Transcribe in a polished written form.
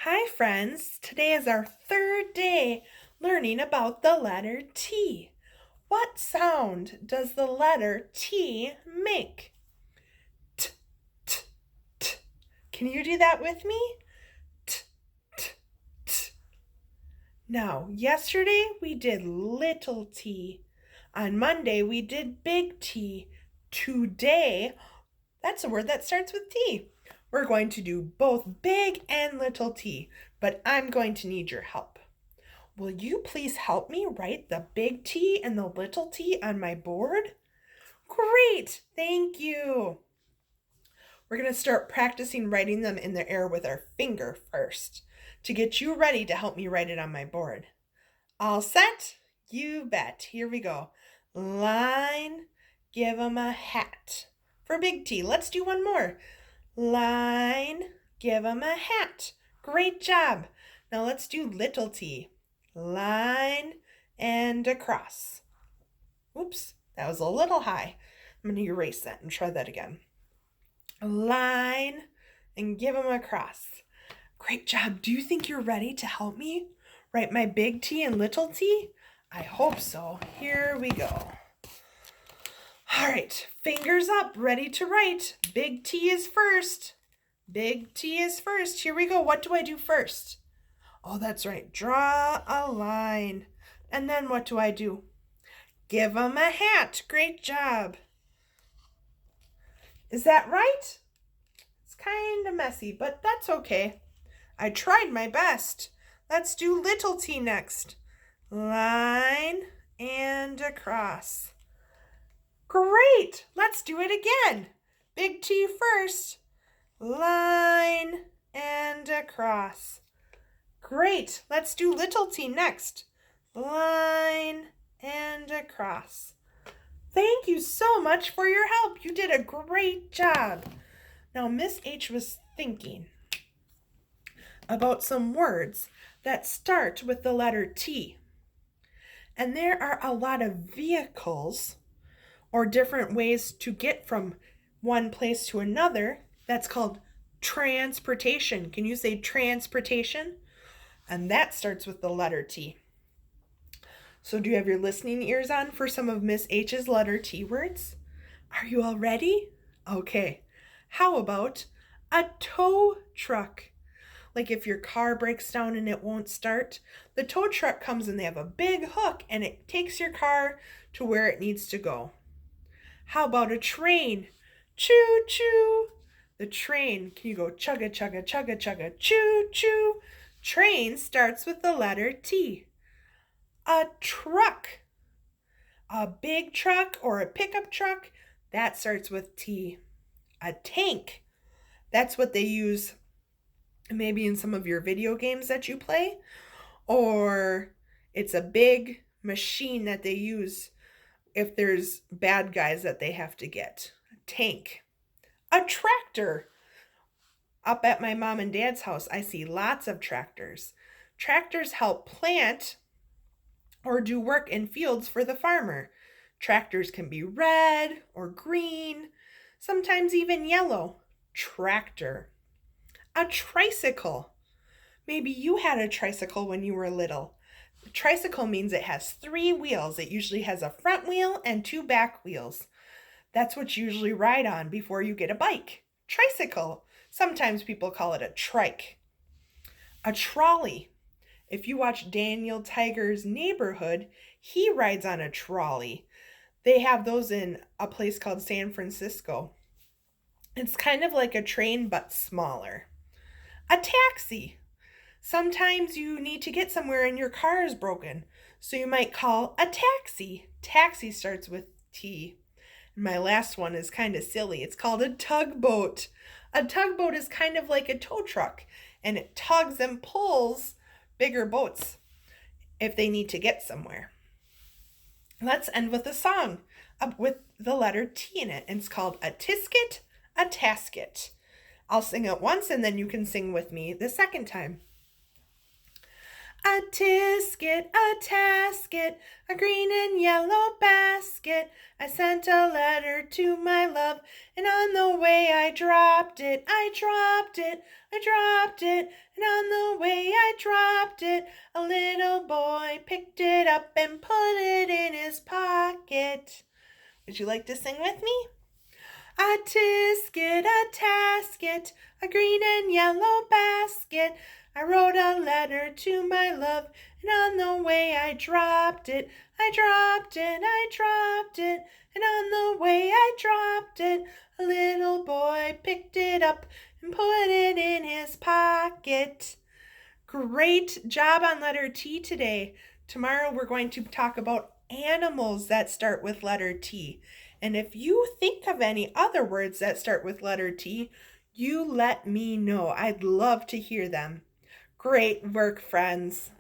Hi, friends. Today is our third day learning about the letter T. What sound does the letter T make? T, t, t. Can you do that with me? T, t, t. Now, yesterday we did little t. On Monday we did big T. Today, that's a word that starts with T. We're going to do both big and little t, but I'm going to need your help. Will you please help me write the big T and the little t on my board? Great, thank you. We're going to start practicing writing them in the air with our finger first to get you ready to help me write it on my board. All set? You bet. Here we go. Line, give 'em a hat. For big T, let's do one more. Line, give 'em a hat. Great job. Now let's do little t. Line and across. Oops, that was a little high. I'm going to erase that and try that again. Line and give 'em across. Great job. Do you think you're ready to help me write my big T and little t? I hope so. Here we go. All right, fingers up, ready to write. Big T is first. Big T is first. Here we go. What do I do first? Oh, that's right. Draw a line. And then what do I do? Give 'em a hat. Great job. Is that right? It's kind of messy, but that's okay. I tried my best. Let's do little t next. Line and across. Great! Let's do it again. Big T first. Line and across. Great! Let's do little t next. Line and across. Thank you so much for your help. You did a great job. Now, Miss H was thinking about some words that start with the letter T. And there are a lot of vehicles or different ways to get from one place to another. That's called transportation. Can you say transportation? And that starts with the letter T. So do you have your listening ears on for some of Miss H's letter T words? Are you all ready? Okay. How about a tow truck? Like if your car breaks down and it won't start, the tow truck comes and they have a big hook and it takes your car to where it needs to go. How about a train? Choo choo. The train, can you go chugga chugga chugga chugga choo choo? Train starts with the letter T. A truck. A big truck or a pickup truck, that starts with T. A tank. That's what they use maybe in some of your video games that you play, or it's a big machine that they use if there's bad guys that they have to get. A tank. A tractor. Up at my mom and dad's house, I see lots of tractors. Tractors help plant or do work in fields for the farmer. Tractors can be red or green, sometimes even yellow. Tractor. A tricycle. Maybe you had a tricycle when you were little. A tricycle means it has 3 wheels. It usually has a front wheel and 2 back wheels. That's what you usually ride on before you get a bike. Tricycle. Sometimes people call it a trike. A trolley. If you watch Daniel Tiger's Neighborhood, he rides on a trolley. They have those in a place called San Francisco. It's kind of like a train, but smaller. A taxi. Sometimes you need to get somewhere and your car is broken, so you might call a taxi. Taxi starts with T. My last one is kind of silly. It's called a tugboat. A tugboat is kind of like a tow truck, and it tugs and pulls bigger boats if they need to get somewhere. Let's end with a song with the letter T in it. And it's called A Tisket, a Tasket. I'll sing it once and then you can sing with me the second time. A tisket, a tasket, a green and yellow basket. I sent a letter to my love, and on the way I dropped it. I dropped it, I dropped it, and on the way I dropped it. A little boy picked it up and put it in his pocket. Would you like to sing with me? A tisket, a tasket, a green and yellow basket. I wrote a letter to my love, and on the way I dropped it. I dropped it, I dropped it, and on the way I dropped it. A little boy picked it up and put it in his pocket. Great job on letter T today. Tomorrow we're going to talk about animals that start with letter T. And if you think of any other words that start with letter T, you let me know. I'd love to hear them. Great work, friends.